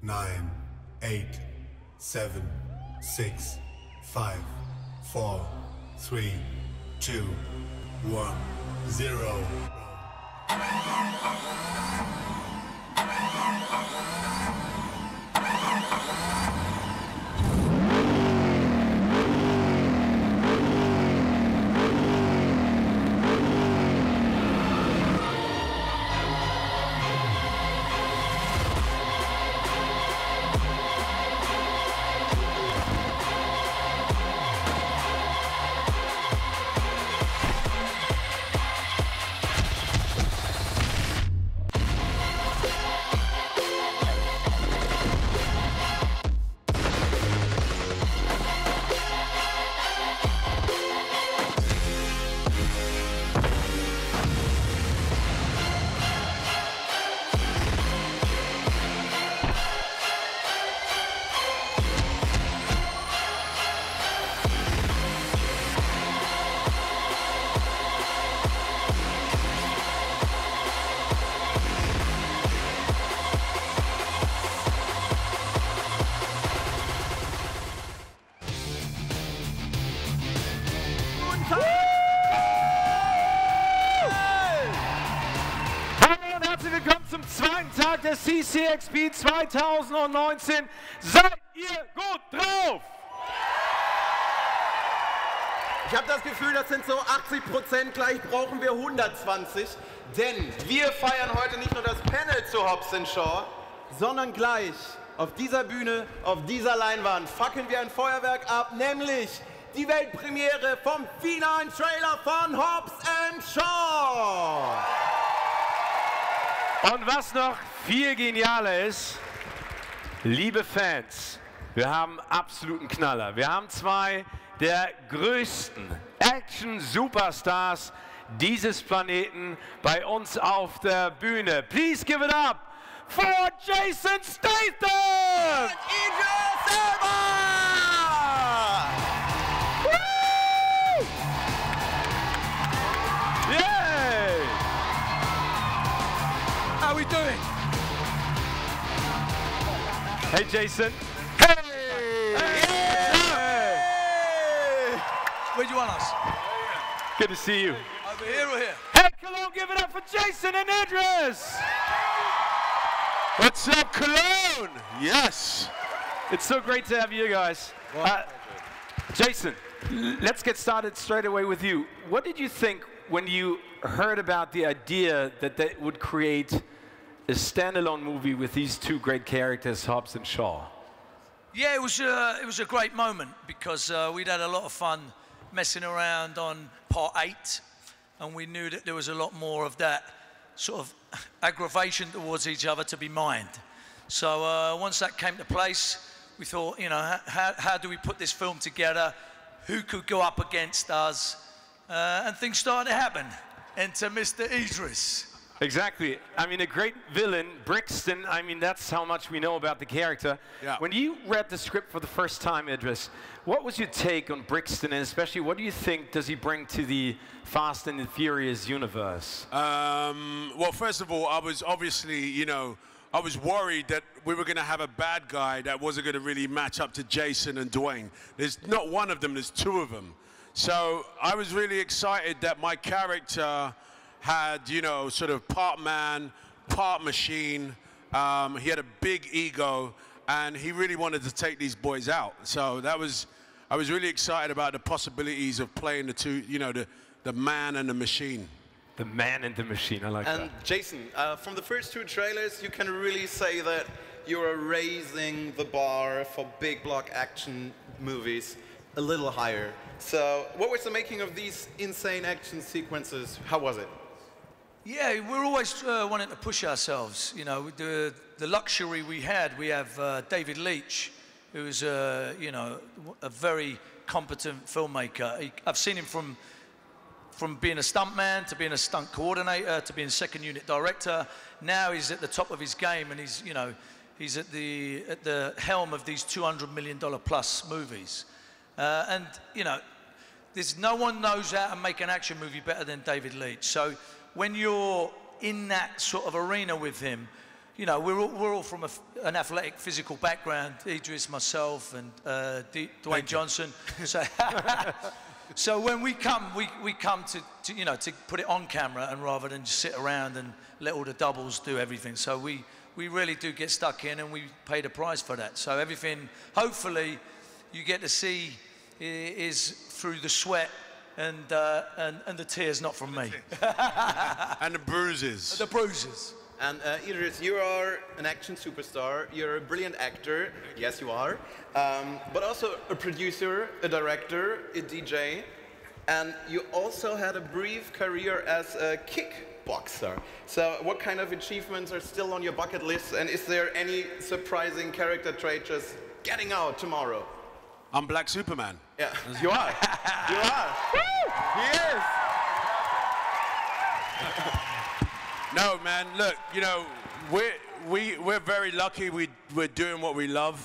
9, 8, 7, 6, 5, 4, 3, 2, 1, 0. Tag des CCXP 2019. Seid ihr gut drauf? Ich habe das Gefühl, das sind so 80%, gleich brauchen wir 120. Denn wir feiern heute nicht nur das Panel zu Hobbs Shaw, sondern gleich auf dieser Bühne, auf dieser Leinwand fackeln wir ein Feuerwerk ab, nämlich die Weltpremiere vom finalen Trailer von Hobbs Shaw. Und was noch viel genialer ist, liebe Fans, wir haben absoluten Knaller. Wir haben zwei der größten Action-Superstars dieses Planeten bei uns auf der Bühne. Please give it up for Jason Statham! Und Idris Elba! Woo! Yay! How are we doing? Hey Jason. Hey! Where do you want us? Good to see you. Over here or here? Hey Cologne, give it up for Jason and Idris! What's up, Cologne? Yes. It's so great to have you guys. Jason, let's get started straight away with you. What did you think when you heard about the idea that they would create a standalone movie with these two great characters, Hobbs and Shaw? Yeah, it was a great moment because we'd had a lot of fun messing around on part 8, and we knew that there was a lot more of that sort of aggravation towards each other to be mined. So once that came to place, we thought, you know, how do we put this film together? Who could go up against us? And things started to happen. Enter Mr. Idris. Exactly. I mean, a great villain, Brixton, I mean, that's how much we know about the character. Yeah. When you read the script for the first time, Idris, what was your take on Brixton, and especially what do you think does he bring to the Fast and the Furious universe? Well, first of all, I was obviously, you know, I was worried that we were going to have a bad guy that wasn't going to really match up to Jason and Dwayne. There's not one of them, there's two of them. So I was really excited that my character had, you know, sort of part man, part machine. He had a big ego, and he really wanted to take these boys out. So I was really excited about the possibilities of playing the two, you know, the man and the machine. The man and the machine, I like that. And Jason, from the first two trailers, you can really say that you're raising the bar for big block action movies a little higher. So what was the making of these insane action sequences? How was it? Yeah, we're always wanting to push ourselves. You know, the luxury we have David Leitch, who is you know, a very competent filmmaker. I've seen him from being a stuntman to being a stunt coordinator to being a second unit director. Now he's at the top of his game, and he's, you know, he's at the helm of these $200 million plus movies. And you know, there's no one knows how to make an action movie better than David Leitch. So when you're in that sort of arena with him, you know, we're all from an athletic, physical background. Idris, myself, and Dwayne Johnson. So, so when we come, we come to you know, to put it on camera, and rather than just sit around and let all the doubles do everything. So we really do get stuck in, and we pay the price for that. So everything, hopefully, you get to see is through the sweat and the tears, not from me. And the bruises. The bruises. And Idris, you are an action superstar. You're a brilliant actor. Yes, you are. But also a producer, a director, a DJ. And you also had a brief career as a kickboxer. So what kind of achievements are still on your bucket list? And is there any surprising character trait just getting out tomorrow? I'm Black Superman. Yeah. You are. You are. He is. No, man, look, you know, we're very lucky we're doing what we love.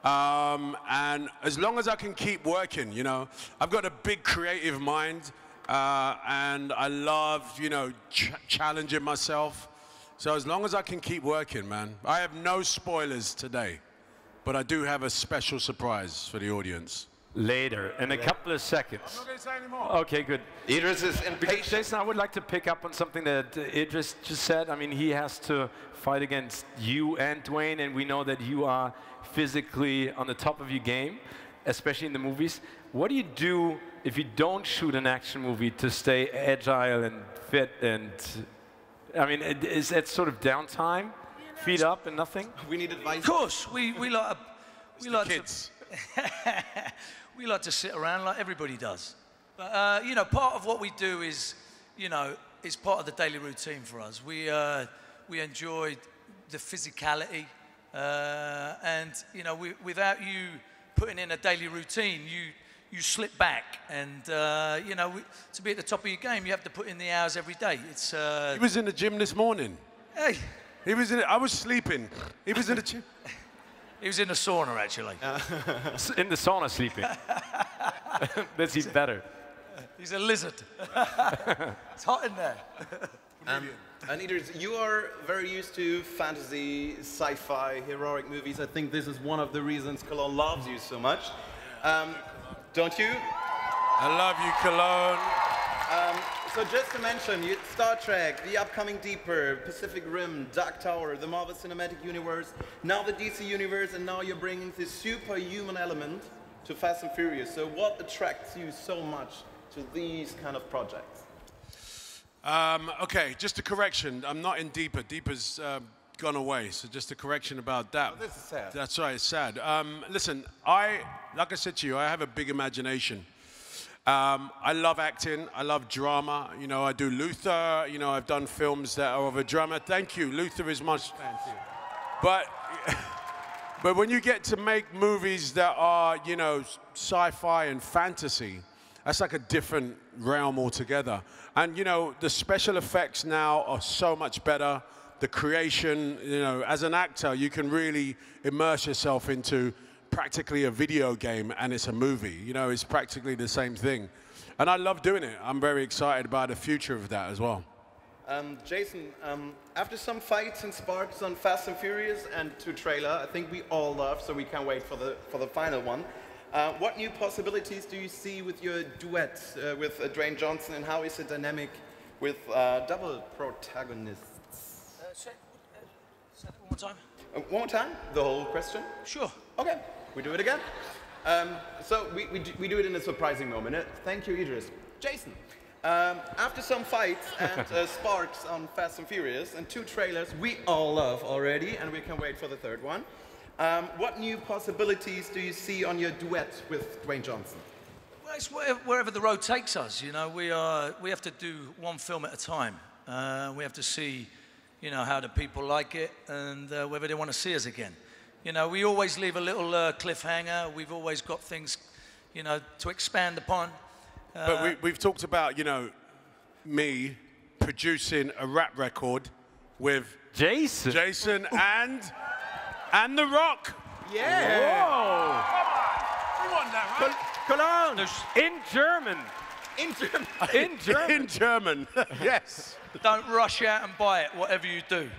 And as long as I can keep working, you know, I've got a big creative mind, and I love, you know, challenging myself. So as long as I can keep working, man, I have no spoilers today, but I do have a special surprise for the audience. Later, in a couple of seconds. I'm not going to say anymore. Okay, good. Idris is Because impatient. Jason, I would like to pick up on something that Idris just said. I mean, he has to fight against you and Dwayne, and we know that you are physically on the top of your game, especially in the movies. What do you do if you don't shoot an action movie to stay agile and fit? And I mean, is that sort of downtime? Feet up and nothing? We need advice. Of course, we like Kids. we like to sit around like everybody does. But you know, part of what we do is, you know, is part of the daily routine for us. We enjoy the physicality, and you know, without you putting in a daily routine, you slip back, and you know, to be at the top of your game, you have to put in the hours every day. It's He was in the gym this morning. hey, He was in. I was sleeping. He was in the gym. he was in the sauna actually. In the sauna sleeping. That's even better. He's a lizard. It's hot in there. And Idris, you are very used to fantasy, sci-fi, heroic movies. I think this is one of the reasons Cologne loves you so much. Don't you? I love you, Cologne. So just to mention, Star Trek, the upcoming Deeper, Pacific Rim, Dark Tower, the Marvel Cinematic Universe, now the DC Universe, and now you're bringing this superhuman element to Fast and Furious. So what attracts you so much to these kind of projects? Okay, just a correction. I'm not in Deeper. Deeper's gone away, so just a correction about that. Oh, this is sad. That's right, it's sad. Listen, like I said to you, I have a big imagination. I love acting, I love drama. You know, I do Luther, you know, I've done films that are of a drama. Thank you, Luther is much. Thank you. But when you get to make movies that are, you know, sci-fi and fantasy, that's like a different realm altogether. And, you know, the special effects now are so much better. The creation, you know, as an actor, you can really immerse yourself into practically a video game, and it's a movie. You know, it's practically the same thing. And I love doing it. I'm very excited about the future of that as well. Jason, after some fights and sparks on Fast and Furious and 2 trailer, I think we all love, so we can't wait for the final one. What new possibilities do you see with your duet with Dwayne Johnson, and how is the dynamic with double protagonists? Say that one more time. One more time, the whole question? Sure. Okay, we do it again. So we do it in a surprising moment. Thank you, Idris. Jason, after some fights and sparks on Fast and Furious and 2 trailers we all love already, and we can wait for the 3rd one, what new possibilities do you see on your duet with Dwayne Johnson? Well, it's wherever the road takes us. You know, we have to do one film at a time. We have to see, you know, how the people like it and whether they want to see us again. You know, we always leave a little cliffhanger. We've always got things, you know, to expand upon. But we've talked about, you know, me producing a rap record with Jason and The Rock. Yeah! Whoa! We want that, right? Cologne! In German. In German. In German. In German, yes. Don't rush out and buy it, whatever you do.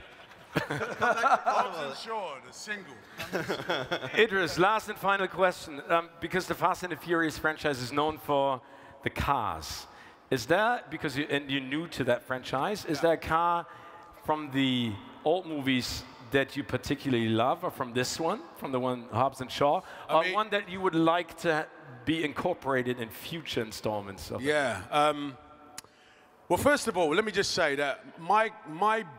Hobbs Shaw, the single. Idris, last and final question. Because the Fast and the Furious franchise is known for the cars, is there, because you're new to that franchise, is there a car from the old movies that you particularly love, or from this one, from the one Hobbs and Shaw, or one that you would like to be incorporated in future installments of it? Well, first of all, let me just say that my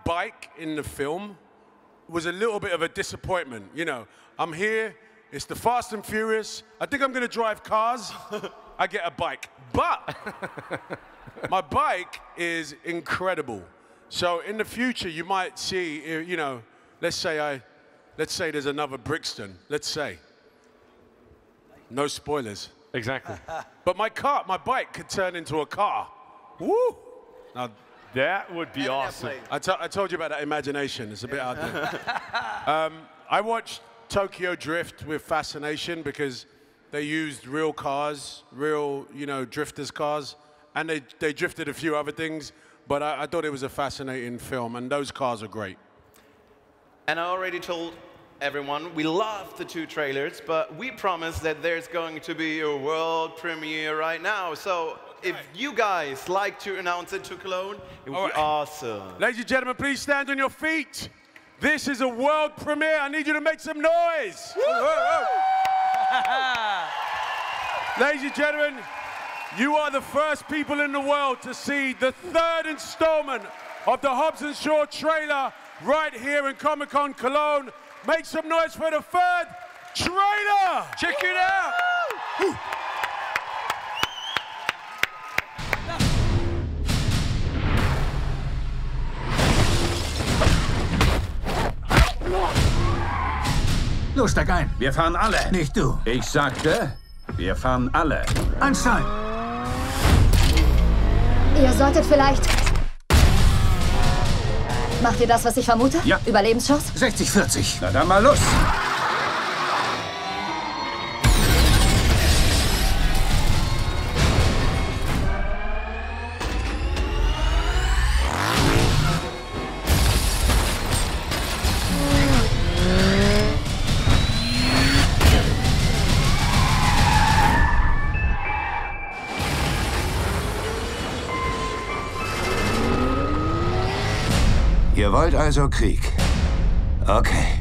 bike in the film was a little bit of a disappointment. You know, I'm here, it's the Fast and Furious. I think I'm gonna drive cars. I get a bike. But my bike is incredible. So in the future, you might see, you know, let's say there's another Brixton, let's say. No spoilers. Exactly. But my bike could turn into a car. Woo! Now, that would be awesome. I told you about that imagination. It's a bit out there. I watched Tokyo Drift with fascination because they used real cars, real, you know, drifters' cars, and they drifted a few other things. But I thought it was a fascinating film, and those cars are great. And I already told everyone, we love the 2 trailers, but we promise that there's going to be a world premiere right now. So if you guys like to announce it to Cologne, it would be awesome. Ladies and gentlemen, please stand on your feet. This is a world premiere. I need you to make some noise. Ladies and gentlemen, you are the first people in the world to see the 3rd installment of the Hobbs & Shaw trailer right here in Comic-Con Cologne. Make some noise for the 3rd trailer. Check it out. Los, steig ein. Wir fahren alle. Nicht du. Ich sagte, wir fahren alle. Anschnallen. Ihr solltet vielleicht... Macht ihr das, was ich vermute? Ja. Überlebenschance? 60-40. Na dann mal los. Ihr wollt also Krieg? Okay.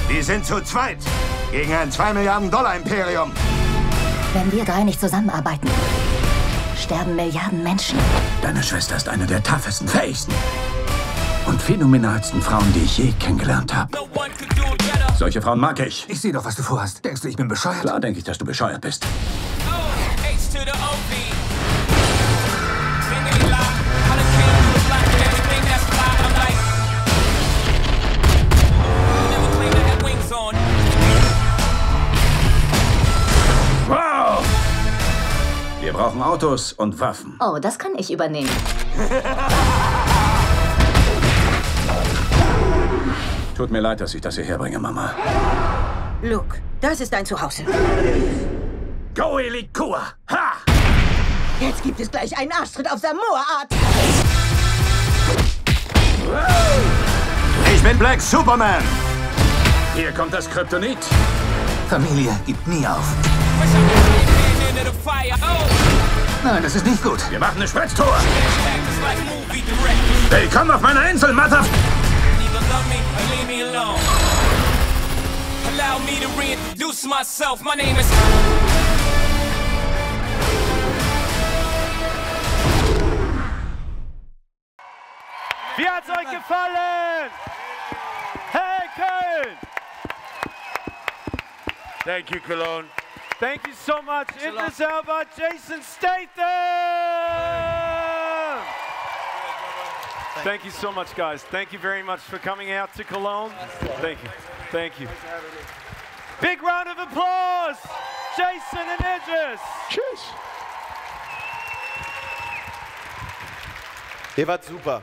Wir sind zu zweit gegen ein 2 Milliarden $ Imperium. Wenn wir 3 nicht zusammenarbeiten, sterben Milliarden Menschen. Deine Schwester ist eine der toughesten, fähigsten und phänomenalsten Frauen, die ich je kennengelernt habe. Solche Frauen mag ich. Ich sehe doch, was du vorhast. Denkst du, ich bin bescheuert? Klar denke ich, dass du bescheuert bist. Wow! Wir brauchen Autos und Waffen. Oh, das kann ich übernehmen. Tut mir leid, dass ich das hierher bringe, Mama. Luke, das ist dein Zuhause. Go, Elikua! Ha! Jetzt gibt es gleich einen Arschtritt auf Samoa-Art. Ich bin Black Superman! Hier kommt das Kryptonit. Familie gibt nie auf. Nein, das ist nicht gut. Wir machen eine Spritztour. Willkommen auf meiner Insel, Mother... Allow me to reintroduce myself. My name is... Wie hat's euch gefallen? Hey, Köln! Thank you, Cologne. Thank you so much. Idris Elba, Jason Statham! Thank you so much, guys. Thank you very much for coming out to Cologne. Thank you. Thank you. Big round of applause, Jason and Idris. Cheers. Ihr wart super.